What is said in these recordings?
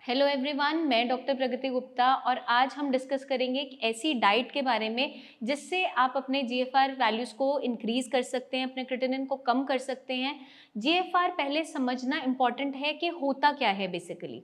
Hello everyone, मैं doctor प्रगति गुप्ता और आज हम डिस्कस करेंगे एक ऐसी डाइट के बारे में जिससे आप अपने जीएफआर वैल्यूज़ को इंक्रीज़ कर सकते हैं, अपने क्रिएटिनिन को कम कर सकते हैं। जीएफआर पहले समझना इम्पॉर्टेंट है कि होता क्या है बेसिकली।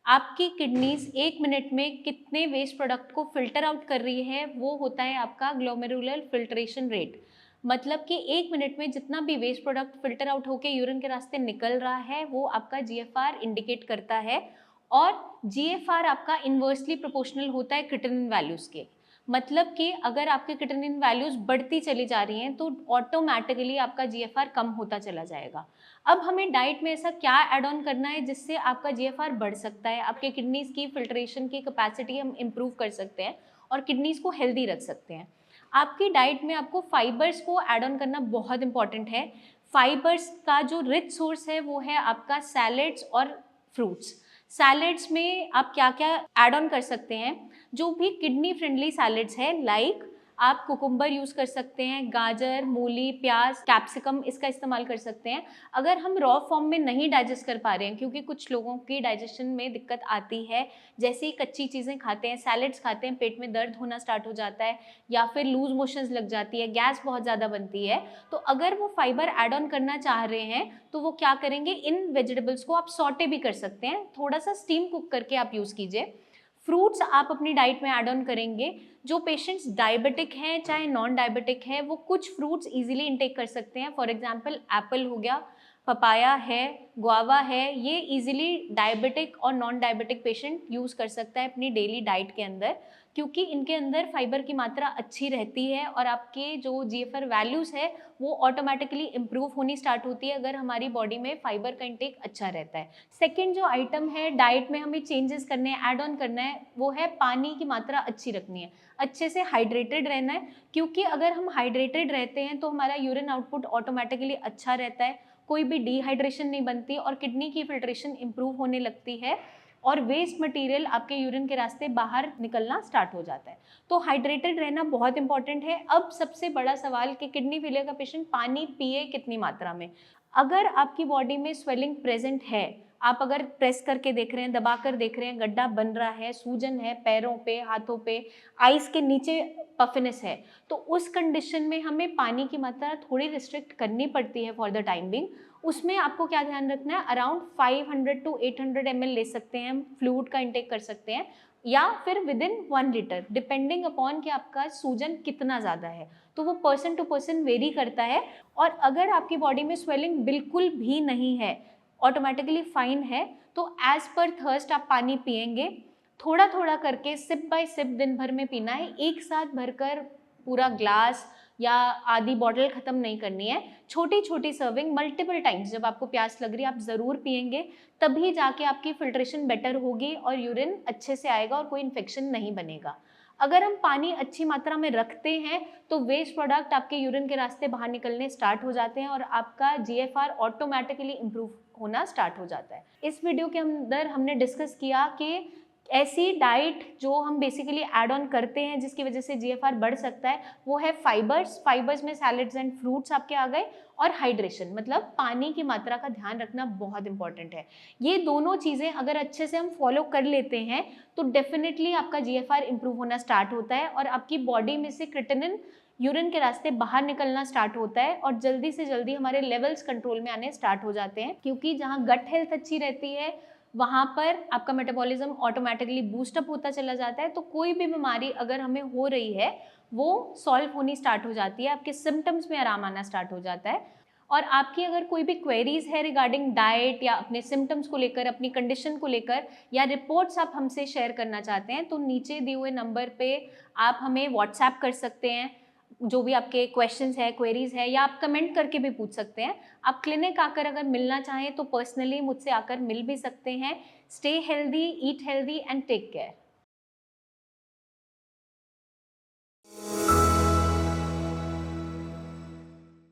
आपकी किडनीज 1 मिनट में कितने वेस्ट प्रोडक्ट को फ़िल्टर आउट कर रही है, वो होता है आपका ग्लोमेरुलर फ़िल्ट्रेशन रेट। मतलब कि 1 मिनट में जितना भी वेस्ट प्रोडक्ट फ़िल्टर आउट होके यूरिन के रास्ते निकल रहा है, वो आपका जीएफआर इंडिकेट करता है। और जीएफआर आपका इन्वर्सली प्रोपोर्शनल होता है क्रिएटिनिन वैल्यूज़ के। मतलब कि अगर आपके क्रिएटिनिन वैल्यूज़ बढ़ती चली जा रही हैं तो ऑटोमैटिकली आपका जीएफआर कम होता चला जाएगा। अब हमें डाइट में ऐसा क्या ऐड ऑन करना है जिससे आपका जीएफआर बढ़ सकता है, आपके किडनीज़ की फ़िल्ट्रेशन की कैपेसिटी हम इम्प्रूव कर सकते हैं और किडनीज़ को हेल्दी रख सकते हैं। आपकी डाइट में आपको फाइबर्स को ऐड ऑन करना बहुत इंपॉर्टेंट है। फाइबर्स का जो रिच सोर्स है वो है आपका सैलेड्स और फ्रूट्स। सैलेड्स में आप क्या-क्या ऐड ऑन कर सकते हैं, जो भी किडनी फ्रेंडली सैलेड्स है, लाइक आप कुकुम्बर यूज़ कर सकते हैं, गाजर, मूली, प्याज, कैप्सिकम इसका इस्तेमाल कर सकते हैं। अगर हम रॉ फॉर्म में नहीं डाइजेस्ट कर पा रहे हैं, क्योंकि कुछ लोगों की डाइजेशन में दिक्कत आती है, जैसे ही कच्ची चीज़ें खाते हैं, सैलेड्स खाते हैं, पेट में दर्द होना स्टार्ट हो जाता है या फिर लूज मोशंस लग जाती है, गैस बहुत ज़्यादा बनती है। तो अगर वो फाइबर ऐड ऑन करना चाह रहे हैं तो वो क्या करेंगे, इन वेजिटेबल्स को आप सॉटे भी कर सकते हैं, थोड़ा सा स्टीम कुक करके आप यूज़ कीजिए। फ्रूट्स आप अपनी डाइट में ऐड ऑन करेंगे। जो पेशेंट्स डायबिटिक हैं चाहे नॉन डायबिटिक हैं, वो कुछ फ्रूट्स इजीली इंटेक कर सकते हैं। फॉर एग्जांपल एप्पल हो गया, पपाया है, गुआवा है, ये इजीली डायबिटिक और नॉन डायबिटिक पेशेंट यूज़ कर सकता है अपनी डेली डाइट के अंदर, क्योंकि इनके अंदर फाइबर की मात्रा अच्छी रहती है और आपके जो जीएफआर वैल्यूज़ है वो ऑटोमेटिकली इम्प्रूव होनी स्टार्ट होती है अगर हमारी बॉडी में फाइबर का इंटेक अच्छा रहता है। सेकंड जो आइटम है डाइट में हमें चेंजेस करने हैं, ऐड ऑन करना है, वो है पानी की मात्रा अच्छी रखनी है, अच्छे से हाइड्रेटेड रहना है। क्योंकि अगर हम हाइड्रेटेड रहते हैं तो हमारा यूरिन आउटपुट ऑटोमेटिकली अच्छा रहता है, कोई भी डिहाइड्रेशन नहीं बनती और किडनी की फिल्ट्रेशन इम्प्रूव होने लगती है और वेस्ट मटेरियल आपके यूरिन के रास्ते बाहर निकलना स्टार्ट हो जाता है। तो हाइड्रेटेड रहना बहुत इंपॉर्टेंट है। अब सबसे बड़ा सवाल कि किडनी फेलियर का पेशेंट पानी पिए कितनी मात्रा में। अगर आपकी बॉडी में स्वेलिंग प्रेजेंट है, आप अगर प्रेस करके देख रहे हैं, दबा कर देख रहे हैं, गड्ढा बन रहा है, सूजन है पैरों पे, हाथों पे, आइस के नीचे पफिनेस है, तो उस कंडीशन में हमें पानी की मात्रा थोड़ी रिस्ट्रिक्ट करनी पड़ती है फॉर द टाइम बिंग। उसमें आपको क्या ध्यान रखना है, अराउंड 500 टू 800 ml ले सकते हैं, फ्लूइड का इंटेक कर सकते हैं, या फिर with in 1 litre, depending upon कि आपका सूजन कितना ज़्यादा है। तो वो पर्सन टू पर्सन वेरी करता है। और अगर आपकी बॉडी में स्वेलिंग बिल्कुल भी नहीं है, ऑटोमेटिकली फाइन है, तो एज पर थर्स्ट आप पानी पिएंगे। थोड़ा थोड़ा करके सिप बाय सिप दिन भर में पीना है, एक साथ भरकर पूरा ग्लास या आधी बॉटल ख़त्म नहीं करनी है। छोटी छोटी सर्विंग मल्टीपल टाइम्स जब आपको प्यास लग रही है आप ज़रूर पिएंगे, तभी जाके आपकी फिल्ट्रेशन बेटर होगी और यूरिन अच्छे से आएगा और कोई इन्फेक्शन नहीं बनेगा। अगर हम पानी अच्छी मात्रा में रखते हैं तो वेस्ट प्रोडक्ट आपके यूरिन के रास्ते बाहर निकलने स्टार्ट हो जाते हैं और आपका जीएफआर ऑटोमेटिकली इम्प्रूव होना स्टार्ट हो जाता है। इस वीडियो के अंदर हमने डिस्कस किया कि ऐसी डाइट जो हम बेसिकली ऐड ऑन करते हैं जिसकी वजह से जीएफआर बढ़ सकता है, वो है फाइबर्स। फाइबर्स में सैलेड्स एंड फ्रूट्स आपके आ गए, और हाइड्रेशन मतलब पानी की मात्रा का ध्यान रखना बहुत इंपॉर्टेंट है। ये दोनों चीज़ें अगर अच्छे से हम फॉलो कर लेते हैं तो डेफिनेटली आपका जीएफआर इंप्रूव होना स्टार्ट होता है और आपकी बॉडी में से क्रिएटिनिन यूरिन के रास्ते बाहर निकलना स्टार्ट होता है और जल्दी से जल्दी हमारे लेवल्स कंट्रोल में आने स्टार्ट हो जाते हैं। क्योंकि जहाँ गट हेल्थ अच्छी रहती है वहाँ पर आपका मेटाबॉलिज्म ऑटोमेटिकली बूस्टअप होता चला जाता है। तो कोई भी बीमारी अगर हमें हो रही है वो सॉल्व होनी स्टार्ट हो जाती है, आपके सिम्टम्स में आराम आना स्टार्ट हो जाता है। और आपकी अगर कोई भी क्वेरीज है रिगार्डिंग डाइट या अपने सिम्टम्स को लेकर, अपनी कंडीशन को लेकर, या रिपोर्ट्स आप हमसे शेयर करना चाहते हैं, तो नीचे दिए हुए नंबर पे आप हमें व्हाट्सएप कर सकते हैं। जो भी आपके क्वेश्चंस है, क्वेरीज है, या आप कमेंट करके भी पूछ सकते हैं। आप क्लिनिक आकर अगर मिलना चाहें तो पर्सनली मुझसे आकर मिल भी सकते हैं। Stay healthy, eat healthy and take care.